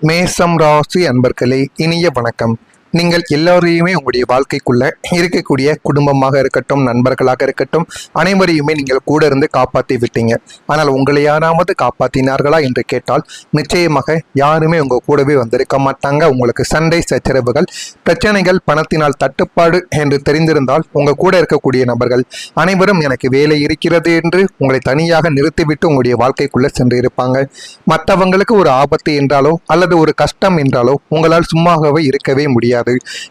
மேசம் ராசி அன்பர்களே, இனிய வணக்கம். நீங்கள் எல்லோரையுமே உங்களுடைய வாழ்க்கைக்குள்ள இருக்கக்கூடிய குடும்பமாக இருக்கட்டும், நண்பர்களாக இருக்கட்டும், அனைவரையுமே நீங்கள் கூட இருந்து காப்பாற்றி விட்டீங்க. ஆனால் உங்களை யாராவது காப்பாற்றினார்களா என்று கேட்டால் நிச்சயமாக யாருமே உங்க கூடவே வந்திருக்க மாட்டாங்க. உங்களுக்கு சண்டை சச்சரவுகள், பிரச்சனைகள், பணத்தினால் தட்டுப்பாடு என்று தெரிந்திருந்தால் உங்க கூட இருக்கக்கூடிய நபர்கள் அனைவரும் எனக்கு வேலை இருக்கிறது என்று உங்களை தனியாக நிறுத்திவிட்டு உங்களுடைய வாழ்க்கைக்குள்ள சென்று இருப்பாங்க. மற்றவங்களுக்கு ஒரு ஆபத்து என்றாலோ அல்லது ஒரு கஷ்டம் என்றாலோ உங்களால் சும்மாகவே இருக்கவே முடியாது.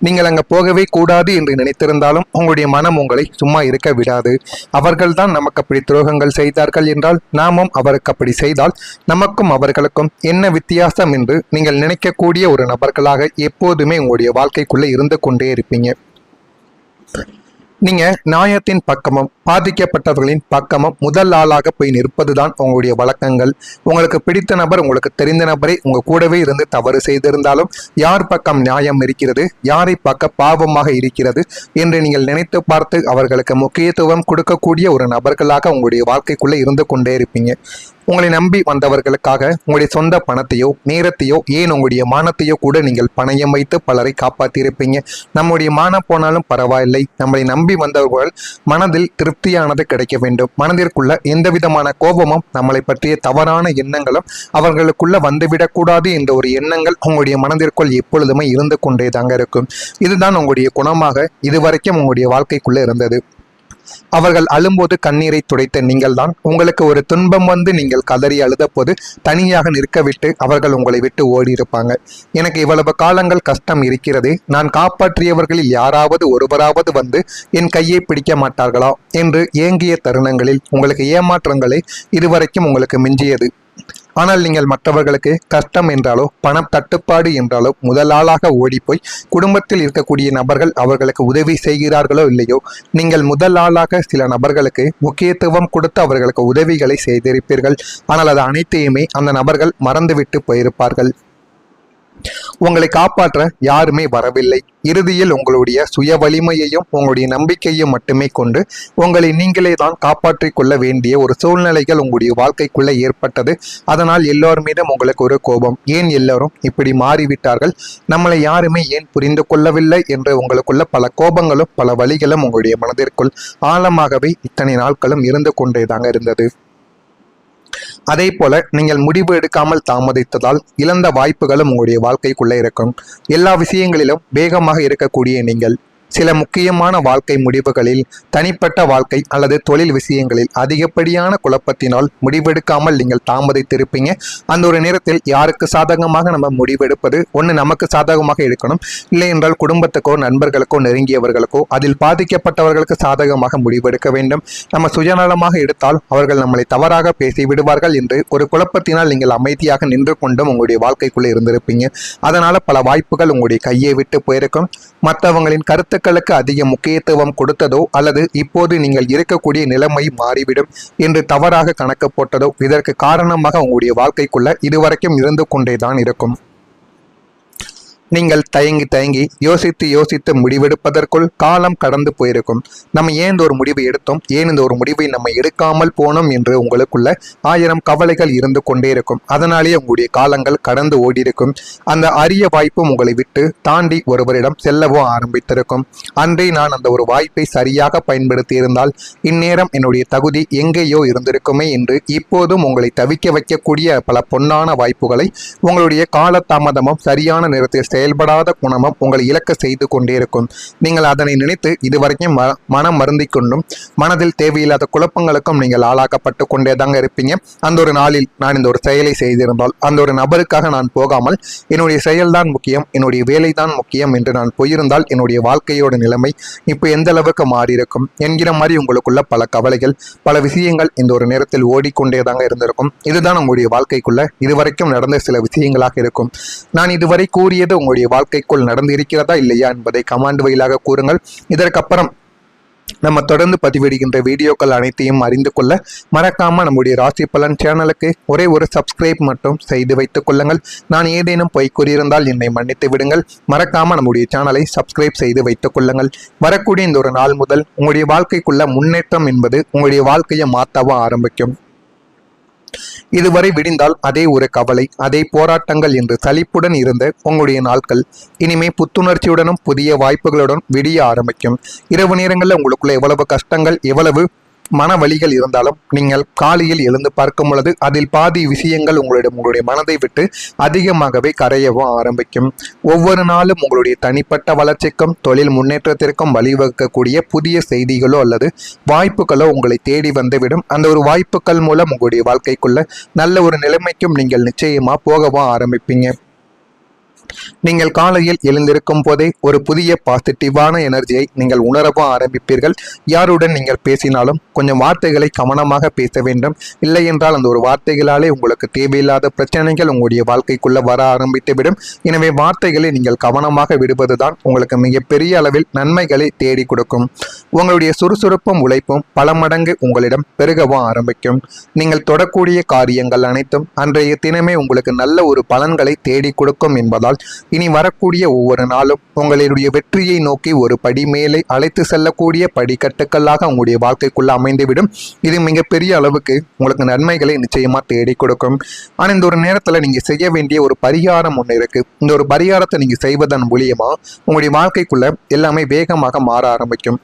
நீங்கள் அங்க போகவே கூடாது என்று நினைத்திருந்தாலும் உங்களுடைய மனம் உங்களை சும்மா இருக்க விடாது. அவர்கள் தான் நமக்கு அப்படி துரோகங்கள் செய்தார்கள் என்றால் நாமும் அவருக்கு அப்படி செய்தால் நமக்கும் அவர்களுக்கும் என்ன வித்தியாசம் என்று நீங்கள் நினைக்கக்கூடிய ஒரு நபர்களாக எப்போதுமே உங்களுடைய வாழ்க்கைக்குள்ள இருந்து கொண்டே இருப்பீங்க. நீங்க நியாயத்தின் பக்கமும் பாதிக்கப்பட்டவர்களின் பக்கமும் முதல் ஆளாக போய் நிற்பதுதான் உங்களுடைய வழக்கங்கள். உங்களுக்கு பிடித்த நபர், உங்களுக்கு தெரிந்த நபரை உங்க கூடவே இருந்து தவறு செய்திருந்தாலும் யார் பக்கம் நியாயம் இருக்கிறது, யாரை பக்க பாவமாக இருக்கிறது என்று நீங்கள் நினைத்து பார்த்து அவர்களுக்கு முக்கியத்துவம் கொடுக்கக்கூடிய ஒரு நபர்களாக உங்களுடைய வாழ்க்கைக்குள்ள இருந்து கொண்டே இருப்பீங்க. உங்களை நம்பி வந்தவர்களுக்காக உங்களுடைய சொந்த பணத்தையோ நேரத்தையோ ஏன் உங்களுடைய மானத்தையோ கூட நீங்கள் பணயம் வைத்து பலரை காப்பாற்றியிருப்பீங்க. நம்முடைய மானம் போனாலும் பரவாயில்லை, நம்மளை நம்பி வந்தவர்கள் மனதில் திருப்தியானது கிடைக்க வேண்டும். மனதிற்குள்ள எந்த விதமான கோபமும், நம்மளை பற்றிய தவறான எண்ணங்களும் அவர்களுக்குள்ள வந்துவிடக்கூடாது என்ற ஒரு எண்ணங்கள் உங்களுடைய மனதிற்குள் எப்பொழுதுமே இருந்து கொண்டே தாங்க இருக்கும். இதுதான் உங்களுடைய குணமாக இதுவரைக்கும் உங்களுடைய வாழ்க்கைக்குள்ள இருந்தது. அவர்கள் அழும்போது கண்ணீரை துடைத்த நீங்கள் தான் உங்களுக்கு ஒரு துன்பம் வந்து நீங்கள் கதறி அழுத போது தனியாக நிற்க விட்டு அவர்கள் உங்களை விட்டு ஓடி இருப்பாங்க. எனக்கு இவ்வளவு காலங்கள் கஷ்டம் இருக்கிறது, நான் காப்பாற்றியவர்களில் யாராவது ஒருவராவது வந்து என் கையை பிடிக்க மாட்டார்களா என்று ஏங்கிய தருணங்களில் உங்களுக்கு ஏமாற்றங்களே இதுவரைக்கும் உங்களுக்கு மிஞ்சியது. ஆனால் நீங்கள் மற்றவர்களுக்கு கஷ்டம் என்றாலோ பணம் தட்டுப்பாடு என்றாலோ முதலாளாக ஓடிப்போய் குடும்பத்தில் இருக்கக்கூடிய நபர்கள் அவர்களுக்கு உதவி செய்கிறார்களோ இல்லையோ, நீங்கள் முதலாளாக சில நபர்களுக்கு முக்கியத்துவம் கொடுத்து அவர்களுக்கு உதவிகளை செய்திருப்பீர்கள். ஆனால் அது அனைத்தையுமே அந்த நபர்கள் மறந்துவிட்டு போயிருப்பார்கள். உங்களை காப்பாற்ற யாருமே வரவில்லை. இறுதியில் உங்களுடைய சுய வலிமையையும் உங்களுடைய நம்பிக்கையும் மட்டுமே கொண்டு உங்களை நீங்களே தான் காப்பாற்றிக் கொள்ள வேண்டிய ஒரு சூழ்நிலைகள் உங்களுடைய வாழ்க்கைக்குள்ள ஏற்பட்டது. அதனால் எல்லோர் மீதும் உங்களுக்கு ஒரு கோபம். ஏன் எல்லோரும் இப்படி மாறிவிட்டார்கள், நம்மளை யாருமே ஏன் புரிந்து கொள்ளவில்லை என்று உங்களுக்குள்ள பல கோபங்களும் பல வலிகளும் உங்களுடைய மனதிற்குள் ஆழமாகவே இத்தனை நாட்களும் இருந்து கொண்டேதாங்க இருந்தது. அதே போல நீங்கள் முடிவு எடுக்காமல் தாமதித்ததால் இழந்த வாய்ப்புகளும் உங்களுடைய வாழ்க்கைக்குள்ளே இருக்கும். எல்லா விஷயங்களிலும் வேகமாக இருக்கக்கூடிய நீங்கள் சில முக்கியமான வாழ்க்கை முடிவுகளில், தனிப்பட்ட வாழ்க்கை அல்லது தொழில் விஷயங்களில் அதிகப்படியான குழப்பத்தினால் முடிவெடுக்காமல் நீங்கள் தாமதித்திருப்பீங்க. அந்த ஒரு நேரத்தில் யாருக்கு சாதகமாக நம்ம முடிவெடுப்பது, ஒன்று நமக்கு சாதகமாக எடுக்கணும், இல்லை என்றால் குடும்பத்துக்கோ நண்பர்களுக்கோ நெருங்கியவர்களுக்கோ அதில் பாதிக்கப்பட்டவர்களுக்கு சாதகமாக முடிவெடுக்க வேண்டும். நம்ம சுயநலமாக எடுத்தால் அவர்கள் நம்மளை தவறாக பேசி விடுவார்கள் என்று ஒரு குழப்பத்தினால் நீங்கள் அமைதியாக நின்று கொண்டும் உங்களுடைய வாழ்க்கைக்குள்ளே இருந்திருப்பீங்க. அதனால பல வாய்ப்புகள் உங்களுடைய கையை விட்டு போயிருக்கும். மற்றவங்களின் கருத்துக்களுக்கு அதிக முக்கியத்துவம் கொடுத்ததோ அல்லது இப்போது நீங்கள் இருக்கக்கூடிய நிலைமை மாறிவிடும் என்று தவறாக கணக்கு போட்டதோ இதற்கு காரணமாக உங்களுடைய வாழ்க்கைக்குள்ள இதுவரைக்கும் இருந்து கொண்டேதான் இருக்கும். நீங்கள் தயங்கி யோசித்து முடிவெடுப்பதற்குள் காலம் கடந்து போயிருக்கும். நம்ம ஏன் இந்த ஒரு முடிவை எடுத்தோம், ஏன் இந்த ஒரு முடிவை நம்ம எடுக்காமல் போனோம் என்று உங்களுக்குள்ள 1000 கவலைகள் இருந்து கொண்டே இருக்கும். அதனாலேயே உங்களுடைய காலங்கள் கடந்து ஓடி இருக்கும். அந்த அரிய வாய்ப்பும் உங்களை விட்டு தாண்டி ஒருவரிடம் செல்லவோ ஆரம்பித்திருக்கும். அன்றே நான் அந்த ஒரு வாய்ப்பை சரியாக பயன்படுத்தி இருந்தால் இந்நேரம் என்னுடைய தகுதி எங்கேயோ இருந்திருக்குமே என்று இப்போதும் உங்களை தவிக்க வைக்கக்கூடிய பல பொன்னான வாய்ப்புகளை உங்களுடைய காலதாமதமும் சரியான நேரத்தில் செயல்படாத குணமும் உங்களை இலக்க செய்து கொண்டே இருக்கும். நீங்கள் அதனை நினைத்து இதுவரைக்கும் மனம் மருந்தி கொண்டும் மனதில் தேவையில்லாத குழப்பங்களுக்கும் நீங்கள் ஆளாக்கப்பட்டு கொண்டேதாங்க இருப்பீங்க. அந்த ஒரு நாளில் நான் இந்த ஒரு செயலை செய்திருந்தால், அந்த ஒரு நபருக்காக நான் போகாமல் என்னுடைய செயல்தான் முக்கியம், என்னுடைய வேலை தான் முக்கியம் என்று நான் போயிருந்தால் என்னுடைய வாழ்க்கையோட நிலைமை இப்போ எந்த அளவுக்கு மாறியிருக்கும் என்கிற மாதிரி உங்களுக்குள்ள பல கவலைகள், பல விஷயங்கள் இந்த ஒரு நேரத்தில் ஓடிக்கொண்டேதாங்க இருந்திருக்கும். இதுதான் உங்களுடைய வாழ்க்கைக்குள்ள இதுவரைக்கும் நடந்த சில விஷயங்களாக இருக்கும். நான் இதுவரை கூறியது உங்களுடைய வாழ்க்கைக்குள் நடந்து இருக்கிறதா இல்லையா என்பதை கமெண்ட் வாயிலாக கூறுங்கள். இதற்கப்புறம் நம்ம தொடர்ந்து பதிவிடுகின்ற வீடியோக்கள் அனைத்தையும் அறிந்து கொள்ள மறக்காம நம்முடைய ராசி பலன் சேனலுக்கு ஒரே ஒரு சப்ஸ்கிரைப் மட்டும் செய்து வைத்துக் கொள்ளுங்கள். நான் ஏதேனும் பொய் கூறியிருந்தால் என்னை மன்னித்து விடுங்கள். மறக்காம நம்முடைய சேனலை சப்ஸ்கிரைப் செய்து வைத்துக் கொள்ளுங்கள். வரக்கூடிய இந்த ஒரு நாள் முதல் உங்களுடைய வாழ்க்கைக்குள்ள முன்னேற்றம் என்பது உங்களுடைய வாழ்க்கையை மாற்றவும் ஆரம்பிக்கும். இதுவரை விடிந்தால் அதே ஒரு கவலை, அதே போராட்டங்கள் என்று சலிப்புடன் இருந்த உங்களுடைய நாட்கள் இனிமே புத்துணர்ச்சியுடனும் புதிய வாய்ப்புகளுடன் விடிய ஆரம்பிக்கும். இரவு நேரங்களில் உங்களுக்குள்ள எவ்வளவு கஷ்டங்கள், எவ்வளவு மன வலிகள் இருந்தாலும் நீங்கள் காலையில் எழுந்து பார்க்கும் பொழுது அதில் பாதி விஷயங்கள் உங்களுடைய மனதை விட்டு அதிகமாகவே கரையவும் ஆரம்பிக்கும். ஒவ்வொரு நாளும் உங்களுடைய தனிப்பட்ட வளர்ச்சிக்கும் தொழில் முன்னேற்றத்திற்கும் வழிவகுக்கக்கூடிய புதிய செய்திகளோ அல்லது வாய்ப்புகளோ உங்களை தேடி வந்துவிடும். அந்த ஒரு வாய்ப்புகள் மூலம் உங்களுடைய வாழ்க்கைக்குள்ள நல்ல ஒரு நிலைமைக்கும் நீங்கள் நிச்சயமா போகவும் ஆரம்பிப்பீங்க. நீங்கள் காலையில் எழுந்திருக்கும் போதே ஒரு புதிய பாசிட்டிவான எனர்ஜியை நீங்கள் உணரவும் ஆரம்பிப்பீர்கள். யாருடன் நீங்கள் பேசினாலும் கொஞ்சம் வார்த்தைகளை கவனமாக பேச வேண்டும். இல்லை என்றால் அந்த ஒரு வார்த்தைகளாலே உங்களுக்கு தேவையில்லாத பிரச்சனைகள் உங்களுடைய வாழ்க்கைக்குள்ள வர ஆரம்பித்துவிடும். எனவே வார்த்தைகளை நீங்கள் கவனமாக விடுவதுதான் உங்களுக்கு மிகப்பெரிய அளவில் நன்மைகளை தேடி கொடுக்கும். உங்களுடைய சுறுசுறுப்பும் உழைப்பும் பல மடங்கு உங்களிடம் பெருகவும் ஆரம்பிக்கும். நீங்கள் தொடக்கூடிய காரியங்கள் அனைத்தும் அன்றைய தினமே உங்களுக்கு நல்ல ஒரு பலன்களை தேடி கொடுக்கும் என்பதால் இனி வரக்கூடிய ஒவ்வொரு நாளும் உங்களுடைய வெற்றியை நோக்கி ஒரு படி மேலே அழைத்து செல்லக்கூடிய படிக்கட்டுக்களாக உங்களுடைய வாழ்க்கைக்குள்ள அமைந்துவிடும். இது மிகப்பெரிய அளவுக்கு உங்களுக்கு நன்மைகளை நிச்சயமா தேடி கொடுக்கும். ஆனால் இந்த ஒரு நேரத்தில் நீங்க செய்ய வேண்டிய ஒரு பரிகாரம் ஒன்று இருக்கு. இந்த ஒரு பரிகாரத்தை நீங்க செய்வதன் மூலியமா உங்களுடைய வாழ்க்கைக்குள்ள எல்லாமே வேகமாக மாற ஆரம்பிக்கும்.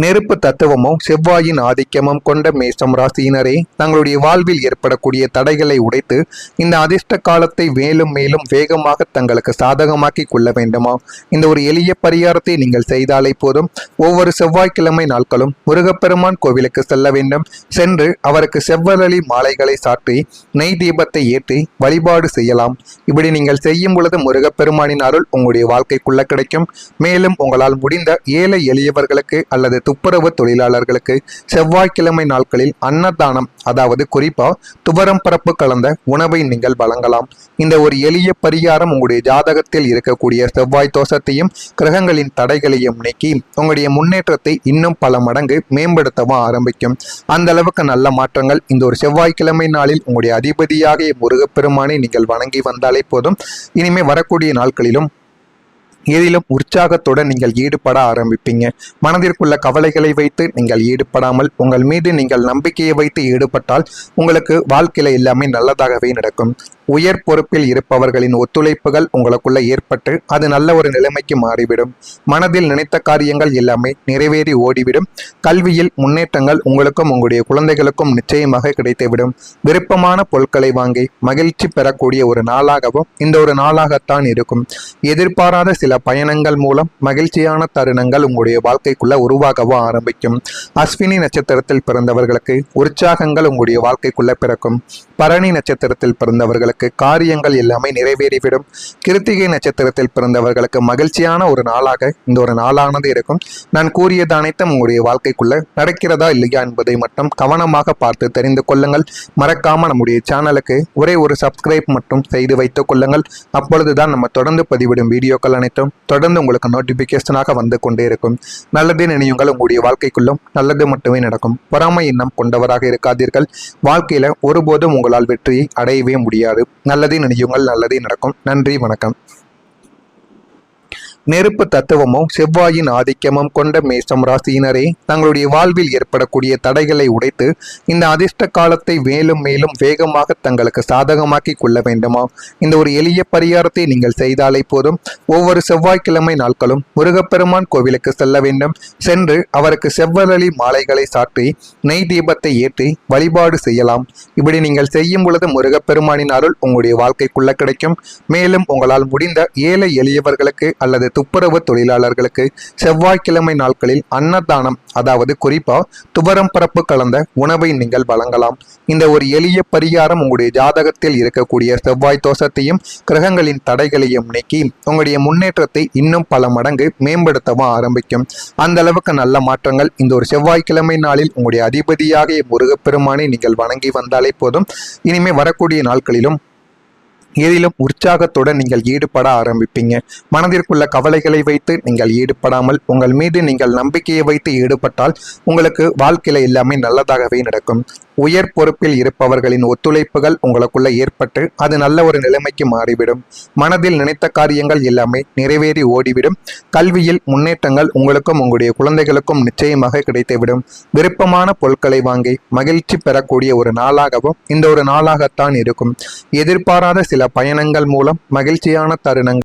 நெருப்பு தத்துவமும் செவ்வாயின் ஆதிக்கமும் கொண்ட மேஷம் ராசியினரே, தங்களுடைய வாழ்வில் ஏற்படக்கூடிய தடைகளை உடைத்து இந்த அதிர்ஷ்ட காலத்தை மேலும் மேலும் வேகமாக தங்களுக்கு சாதகமாக்கி கொள்ள வேண்டுமா? இந்த ஒரு எளிய பரிகாரத்தை நீங்கள் செய்தாலே போதும். ஒவ்வொரு செவ்வாய்க்கிழமை நாட்களும் முருகப்பெருமான் கோவிலுக்கு செல்ல வேண்டும். சென்று அவருக்கு செவ்வரளி மாலைகளை சாற்றி நெய் தீபத்தை ஏற்றி வழிபாடு செய்யலாம். இப்படி நீங்கள் செய்யும் பொழுது முருகப்பெருமானின் அருள் உங்களுடைய வாழ்க்கைக்குள்ள கிடைக்கும். மேலும் உங்களால் முடிந்த ஏழை எளியவர்களுக்கு அல்லது துப்புரவு தொழிலாளர்களுக்கு செவ்வாய்க்கிழமை நாட்களில் அன்னதானம், அதாவது குறிப்பா துவரம் பரப்பு கலந்த உணவை நீங்கள் வழங்கலாம். இந்த ஒரு எளிய பரிகாரம் உங்களுடைய ஜாதகத்தில் இருக்கக்கூடிய செவ்வாய் தோஷத்தையும் கிரகங்களின் தடைகளையும் நீக்கி உங்களுடைய முன்னேற்றத்தை இன்னும் பல மடங்கு மேம்படுத்தவும் ஆரம்பிக்கும். அந்த அளவுக்கு நல்ல மாற்றங்கள் இந்த ஒரு செவ்வாய்க்கிழமை நாளில் உங்களுடைய அதிபதியாக முருகப்பெருமானை நீங்கள் வணங்கி வந்தாலே போதும். இனிமே வரக்கூடிய நாட்களிலும் எதிலும் உற்சாகத்துடன் நீங்கள் ஈடுபட ஆரம்பிப்பீங்க. மனதிற்குள்ள கவலைகளை வைத்து நீங்கள் ஈடுபடாமல் உங்கள் மீது நீங்கள் நம்பிக்கையை வைத்து ஈடுபட்டால் உங்களுக்கு வாழ்க்கையில எல்லாமே நல்லதாகவே நடக்கும். உயர் பொறுப்பில் இருப்பவர்களின் ஒத்துழைப்புகள் உங்களுக்குள்ள ஏற்பட்டு அது நல்ல ஒரு நிலைமைக்கு மாறிவிடும். மனதில் நினைத்த காரியங்கள் எல்லாமே நிறைவேறி ஓடிவிடும். கல்வியில் முன்னேற்றங்கள் உங்களுக்கும் உங்களுடைய குழந்தைகளுக்கும் நிச்சயமாக கிடைத்துவிடும். விருப்பமான பொருட்களை வாங்கி மகிழ்ச்சி பெறக்கூடிய ஒரு நாளாகவும் இந்த ஒரு நாளாகத்தான் இருக்கும். எதிர்பாராத சில பயணங்கள் மூலம் மகிழ்ச்சியான தருணங்கள் உங்களுடைய வாழ்க்கைக்குள்ள உருவாகவும் ஆரம்பிக்கும். அஸ்வினி நட்சத்திரத்தில் பிறந்தவர்களுக்கு உற்சாகங்கள் உங்களுடைய வாழ்க்கைக்குள்ள பிறக்கும். பரணி நட்சத்திரத்தில் பிறந்தவர்களுக்கு காரியங்கள் எல்லாமே நிறைவேறிவிடும். கிருத்திகை நட்சத்திரத்தில் பிறந்தவர்களுக்கு மகிழ்ச்சியான ஒரு நாளாக இந்த ஒரு நாளானது இருக்கும். நான் கூறியது அனைத்தும் உங்களுடைய வாழ்க்கைக்குள்ள நடக்கிறதா இல்லையா என்பதை மட்டும் கவனமாக பார்த்து தெரிந்து கொள்ளுங்கள். மறக்காம நம்முடைய சேனலுக்கு ஒரே ஒரு சப்ஸ்கிரைப் மட்டும் செய்து வைத்துக் கொள்ளுங்கள். அப்பொழுதுதான் நம்ம தொடர்ந்து பதிவிடும் வீடியோக்கள் அனைத்தும் தொடர்ந்து உங்களுக்கு நோட்டிபிகேஷனாக வந்து கொண்டே இருக்கும். நல்லதே நினையுங்கள், உங்களுடைய வாழ்க்கைக்குள்ளும் நல்லது மட்டுமே நடக்கும். பொறாமை எண்ணம் கொண்டவராக இருக்காதீர்கள். வாழ்க்கையில ஒருபோதும் உங்களால் வெற்றியை அடையவே முடியாது. நல்லதே நினையுங்கள், நல்லதே நடக்கும். நன்றி, வணக்கம். நெருப்பு தத்துவமும் செவ்வாயின் ஆதிக்கமும் கொண்ட மேஷம் ராசியினரே, தங்களுடைய வாழ்வில் ஏற்படக்கூடிய தடைகளை உடைத்து இந்த அதிர்ஷ்ட காலத்தை மேலும் மேலும் வேகமாக தங்களுக்கு சாதகமாக்கி கொள்ள வேண்டுமா? இந்த ஒரு எளிய பரிகாரத்தை நீங்கள் செய்தாலே போதும். ஒவ்வொரு செவ்வாய்க்கிழமை நாட்களும் முருகப்பெருமான் கோவிலுக்கு செல்ல வேண்டும். சென்று அவருக்கு செவ்வரளி மாலைகளை சாற்றி நெய் தீபத்தை ஏற்றி வழிபாடு செய்யலாம். இப்படி நீங்கள் செய்யும் பொழுது முருகப்பெருமானின் அருள் உங்களுடைய வாழ்க்கைக்குள்ள கிடைக்கும். மேலும் உங்களால் முடிந்த ஏழை எளியவர்களுக்கு அல்லது துப்புரவு தொழிலாளர்களுக்கு செவ்வாய்க்கிழமை நாட்களில் அன்னதானம், அதாவது குறிப்பா துவரம் பரப்பு கலந்த உணவை நீங்கள் வழங்கலாம். இந்த ஒரு எளிய பரிகாரம் உங்களுடைய ஜாதகத்தில் இருக்கக்கூடிய செவ்வாய் தோஷத்தையும் கிரகங்களின் தடைகளையும் நீக்கி உங்களுடைய முன்னேற்றத்தை இன்னும் பல மடங்கு மேம்படுத்தவும் ஆரம்பிக்கும். அந்த அளவுக்கு நல்ல மாற்றங்கள் இந்த ஒரு செவ்வாய்க்கிழமை நாளில் உங்களுடைய அதிபதியாக முருகப்பெருமானை நீங்கள் வணங்கி வந்தாலே போதும். இனிமே வரக்கூடிய நாட்களிலும் எதிலும் உற்சாகத்துடன் நீங்கள் ஈடுபட ஆரம்பிப்பீங்க. மனதிற்குள்ள கவலைகளை வைத்து நீங்கள் ஈடுபடாமல் உங்கள் மீது நீங்கள் நம்பிக்கையை வைத்து ஈடுபட்டால் உங்களுக்கு வாழ்க்கையில எல்லாமே நல்லதாகவே நடக்கும். உயர் பொறுப்பில் இருப்பவர்களின் ஒத்துழைப்புகள் உங்களுக்குள்ள ஏற்பட்டு அது நல்ல ஒரு நிலைமைக்கு மாறிவிடும். மனதில் நினைத்த காரியங்கள் எல்லாமே நிறைவேறி ஓடிவிடும். கல்வியில் முன்னேற்றங்கள் உங்களுக்கும் உங்களுடைய குழந்தைகளுக்கும் நிச்சயமாக கிடைத்துவிடும். விருப்பமான பொருட்களை வாங்கி மகிழ்ச்சி பெறக்கூடிய ஒரு நாளாகவும் இந்த ஒரு நாளாகத்தான் இருக்கும். எதிர்பாராத சில பயணங்கள் மூலம் மகிழ்ச்சியான தருணங்கள்